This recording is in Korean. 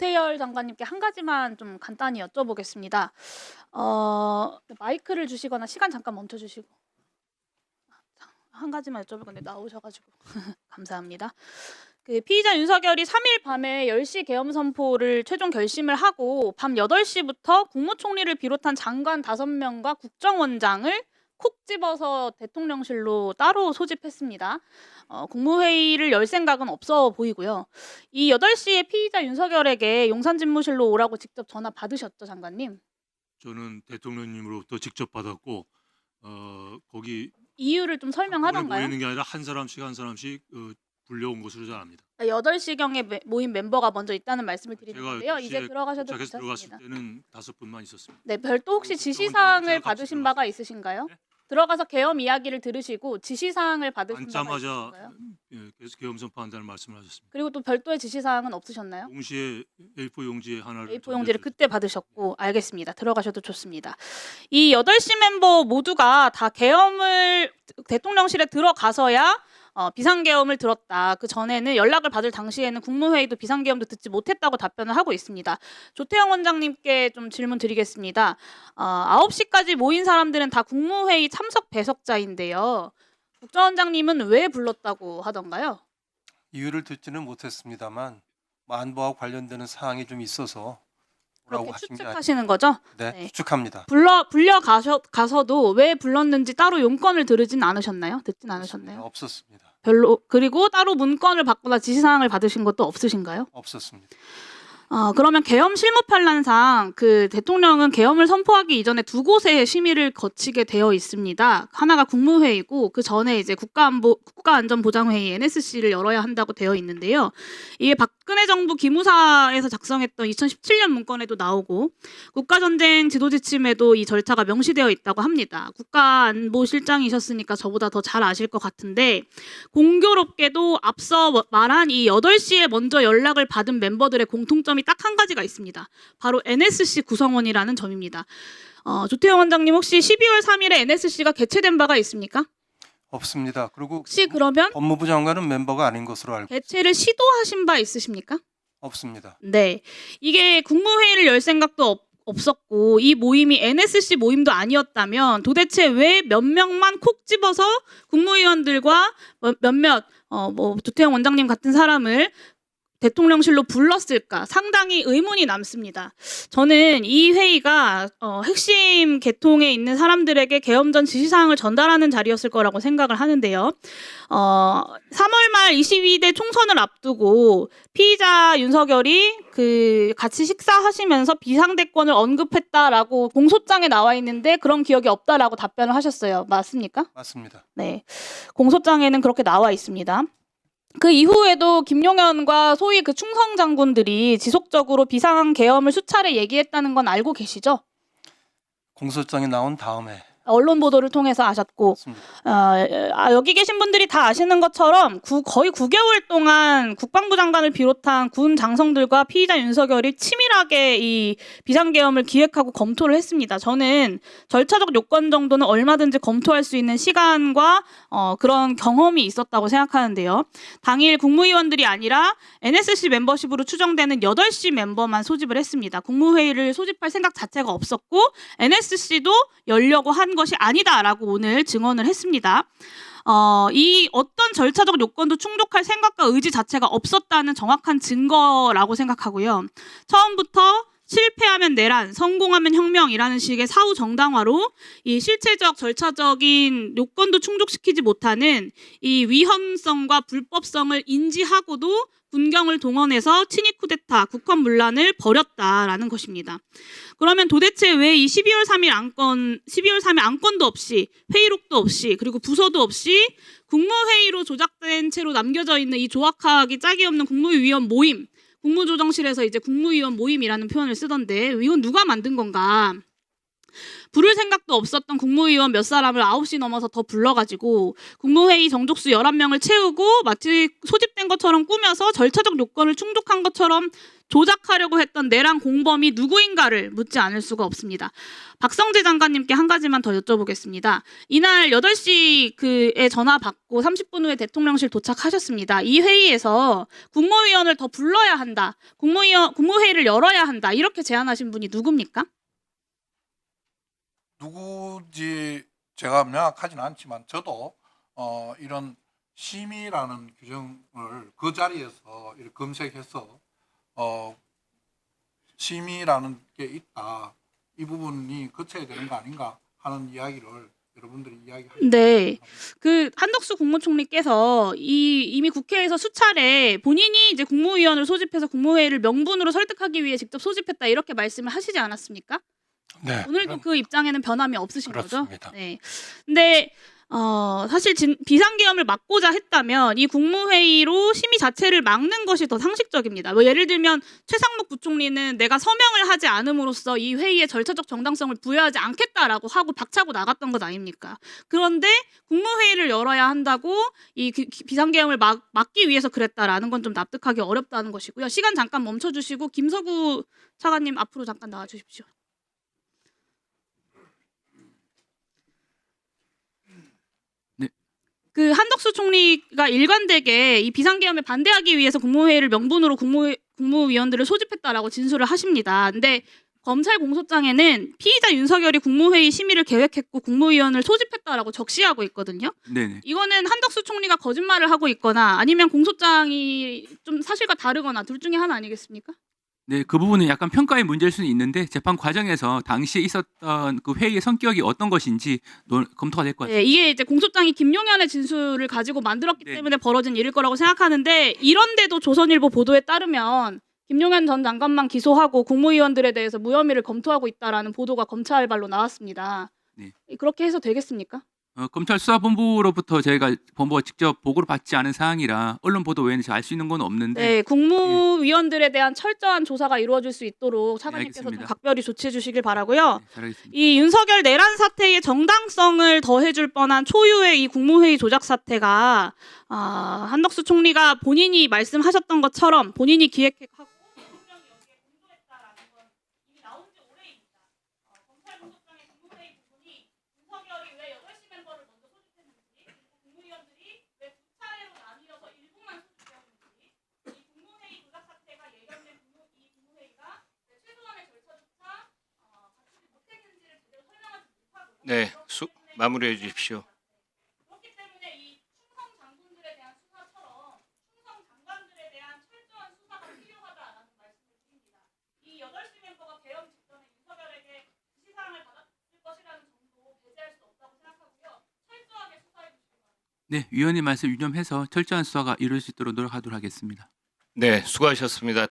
조태열 장관님께 한 가지만 좀 간단히 여쭤보겠습니다. 마이크를 주시거나 시간 잠깐 멈춰주시고 한 가지만 여쭤볼 건데 나오셔가지고 감사합니다. 그 피의자 윤석열이 3일 밤에 10시 계엄 선포를 최종 결심을 하고 밤 8시부터 국무총리를 비롯한 장관 5명과 국정원장을 콕 집어서 대통령실로 따로 소집했습니다. 국무회의를 열 생각은 없어 보이고요. 이 8시에 피의자 윤석열에게 용산집무실로 오라고 직접 전화 받으셨죠, 장관님? 저는 대통령님으로부터 직접 받았고 거기 이유를 좀 설명하던가요? 모이는 게 아니라 한 사람씩 불려온 것으로 잘 압니다. 8시경에 모인 멤버가 먼저 있다는 말씀을 드리는 제가 건데요. 이제 시에 들어가셔도 도착해서 들어갔을 괜찮습니다. 때는 5분만 있었습니다. 네, 별도 혹시 국정원 지시사항을 제가 받으신 같이 바가 있으신가요? 네? 들어가서 계엄 이야기를 들으시고 지시사항을 받으신 바가 앉자마자 있으신가요? 계속 계엄 선포한다는 말씀을 하셨습니다. 그리고 또 별도의 지시사항은 없으셨나요? 동시에 A4 용지 하나를 A4 용지를 전달드렸습니다. 그때 받으셨고 알겠습니다. 들어가셔도 좋습니다. 이 8시 멤버 모두가 다 계엄을 대통령실에 들어가서야 비상계엄을 들었다. 그 전에는 연락을 받을 당시에는 국무회의도 비상계엄도 듣지 못했다고 답변을 하고 있습니다. 조태영 원장님께 좀 질문 드리겠습니다. 9시까지 모인 사람들은 다 국무회의 참석 배석자인데요. 국정원장님은 왜 불렀다고 하던가요? 이유를 듣지는 못했습니다만 안보와 관련되는 사항이 좀 있어서 그렇게 뭐라고 하신 게 추측하시는 거죠? 네, 네. 추측합니다. 가서도 왜 불렀는지 따로 용건을 듣진 않으셨나요? 듣진 않으셨나요? 없었습니다. 별로. 그리고 따로 문건을 받거나 지시사항을 받으신 것도 없으신가요? 없었습니다. 그러면 계엄 실무 편란상 그 대통령은 계엄을 선포하기 이전에 두 곳의 심의를 거치게 되어 있습니다. 하나가 국무회의고 그 전에 이제 국가안전보장회의 NSC를 열어야 한다고 되어 있는데요. 이게 박근혜 정부 기무사에서 작성했던 2017년 문건에도 나오고 국가전쟁 지도지침에도 이 절차가 명시되어 있다고 합니다. 국가안보실장이셨으니까 저보다 더 잘 아실 것 같은데 공교롭게도 앞서 말한 이 8시에 먼저 연락을 받은 멤버들의 공통점이 딱 한 가지가 있습니다. 바로 NSC 구성원이라는 점입니다. 조태영 원장님 혹시 12월 3일에 NSC가 개최된 바가 있습니까? 없습니다. 그리고 혹시 그러면 법무부 장관은 멤버가 아닌 것으로 알고 개최를 시도하신 바 있으십니까? 없습니다. 네. 이게 국무회의를 열 생각도 없었고 이 모임이 NSC 모임도 아니었다면 도대체 왜 몇 명만 콕 집어서 국무위원들과 몇몇 조태영 원장님 같은 사람을 대통령실로 불렀을까 상당히 의문이 남습니다. 저는 이 회의가 핵심 계통에 있는 사람들에게 계엄 전 지시사항을 전달하는 자리였을 거라고 생각을 하는데요. 3월 말 22대 총선을 앞두고 피의자 윤석열이 같이 식사하시면서 비상대권을 언급했다라고 공소장에 나와 있는데 그런 기억이 없다라고 답변을 하셨어요. 맞습니까? 맞습니다. 네, 공소장에는 그렇게 나와 있습니다. 그 이후에도 김용현과 소위 그 충성 장군들이 지속적으로 비상계엄을 수차례 얘기했다는 건 알고 계시죠? 공소장이 나온 다음에 언론 보도를 통해서 아셨고 여기 계신 분들이 다 아시는 것처럼 거의 9개월 동안 국방부 장관을 비롯한 군 장성들과 피의자 윤석열이 치밀하게 이 비상계엄을 기획하고 검토를 했습니다. 저는 절차적 요건 정도는 얼마든지 검토할 수 있는 시간과 그런 경험이 있었다고 생각하는데요. 당일 국무위원들이 아니라 NSC 멤버십으로 추정되는 8시 멤버만 소집을 했습니다. 국무회의를 소집할 생각 자체가 없었고 NSC도 열려고 한 것이 아니다라고 오늘 증언을 했습니다. 이 어떤 절차적 요건도 충족할 생각과 의지 자체가 없었다는 정확한 증거라고 생각하고요. 처음부터 실패하면 내란, 성공하면 혁명이라는 식의 사후 정당화로 이 실체적 절차적인 요건도 충족시키지 못하는 이 위헌성과 불법성을 인지하고도 군경을 동원해서 친위 쿠데타, 국헌 문란을 벌였다라는 것입니다. 그러면 도대체 왜 이 12월 3일 안건도 없이 회의록도 없이 그리고 부서도 없이 국무회의로 조작된 채로 남겨져 있는 이 조악하기 짝이 없는 국무위원 모임, 국무조정실에서 이제 국무위원 모임이라는 표현을 쓰던데 이건 누가 만든 건가? 부를 생각도 없었던 국무위원 몇 사람을 9시 넘어서 더 불러가지고 국무회의 정족수 11명을 채우고 마치 소집된 것처럼 꾸며서 절차적 요건을 충족한 것처럼 조작하려고 했던 내란 공범이 누구인가를 묻지 않을 수가 없습니다. 박성재 장관님께 한 가지만 더 여쭤보겠습니다. 이날 8시에 전화 받고 30분 후에 대통령실 도착하셨습니다. 이 회의에서 국무위원을 더 불러야 한다. 국무회의를 열어야 한다. 이렇게 제안하신 분이 누굽니까? 누구지 제가 명확하지는 않지만 저도 이런 심의라는 규정을 그 자리에서 이렇게 검색해서 심의라는 게 있다. 이 부분이 거쳐야 되는 거 아닌가 하는 이야기를 여러분들이 이야기하시죠. 네. 그 한덕수 국무총리께서 이미 국회에서 수차례 본인이 이제 국무위원을 소집해서 국무회의를 명분으로 설득하기 위해 직접 소집했다 이렇게 말씀을 하시지 않았습니까? 네. 오늘도 그 입장에는 변함이 없으신 그렇습니다. 거죠? 네. 근데 사실 비상계엄을 막고자 했다면 이 국무회의로 심의 자체를 막는 것이 더 상식적입니다. 뭐 예를 들면 최상목 부총리는 내가 서명을 하지 않음으로써 이 회의의 절차적 정당성을 부여하지 않겠다라고 하고 박차고 나갔던 것 아닙니까? 그런데 국무회의를 열어야 한다고 이 비상계엄을 막기 위해서 그랬다라는 건 좀 납득하기 어렵다는 것이고요. 시간 잠깐 멈춰주시고 김서구 차관님 앞으로 잠깐 나와주십시오. 그 한덕수 총리가 일관되게 이 비상계엄에 반대하기 위해서 국무회의를 명분으로 국무위원들을 소집했다라고 진술을 하십니다. 근데 검찰 공소장에는 피의자 윤석열이 국무회의 심의를 계획했고 국무위원을 소집했다라고 적시하고 있거든요. 네네. 이거는 한덕수 총리가 거짓말을 하고 있거나 아니면 공소장이 좀 사실과 다르거나 둘 중에 하나 아니겠습니까? 네, 그 부분은 약간 평가의 문제일 수는 있는데 재판 과정에서 당시에 있었던 그 회의의 성격이 어떤 것인지 검토가 될 것 같습니다. 네, 이게 이제 공소장이 김용현의 진술을 가지고 만들었기 네. 때문에 벌어진 일일 거라고 생각하는데 이런데도 조선일보 보도에 따르면 김용현 전 장관만 기소하고 국무위원들에 대해서 무혐의를 검토하고 있다라는 보도가 검찰발로 나왔습니다. 네. 그렇게 해서 되겠습니까? 검찰 수사본부로부터 저희가 본부가 직접 보고를 받지 않은 사항이라 언론 보도 외에는 알 수 있는 건 없는데 네, 국무위원들에 대한 철저한 조사가 이루어질 수 있도록 차관님께서 좀 알겠습니다. 각별히 조치해 주시길 바라고요. 네, 잘하겠습니다. 이 윤석열 내란 사태의 정당성을 더해줄 뻔한 초유의 이 국무회의 조작 사태가 한덕수 총리가 본인이 말씀하셨던 것처럼 본인이 기획하고 대통령이 여기에 공조했다라는 건 이미 나온 지 오래입니다. 검찰 공소장의 국무회의 부분이 윤석열이 왜 8시 멤버를 먼저 소집했는지 그리고 국무위원들이 왜 2차례로 나뉘어서 일부만 소집되었는지 이 국무회의 조작 사태가 예견된 이 국무회의가 왜 최소한의 절차조차 갖추지 못했는지를 제대로 설명하지 못하고 네, 마무리해 주십시오. 그렇기 때문에 이 충성 장군들에 대한 수사처럼 충성 장관들에 대한 철저한 수사가 필요하다라는 말씀을 드립니다. 이 8시 멤버가 계엄 직전에 윤석열에게 지시사항을 받았을 것이라는 점도 배제할 수 없다고 생각하고요. 철저하게 수사해 주시기 바랍니다. 네, 위원님 말씀 유념해서 철저한 수사가 이룰 수 있도록 노력하도록 하겠습니다. 네, 수고하셨습니다.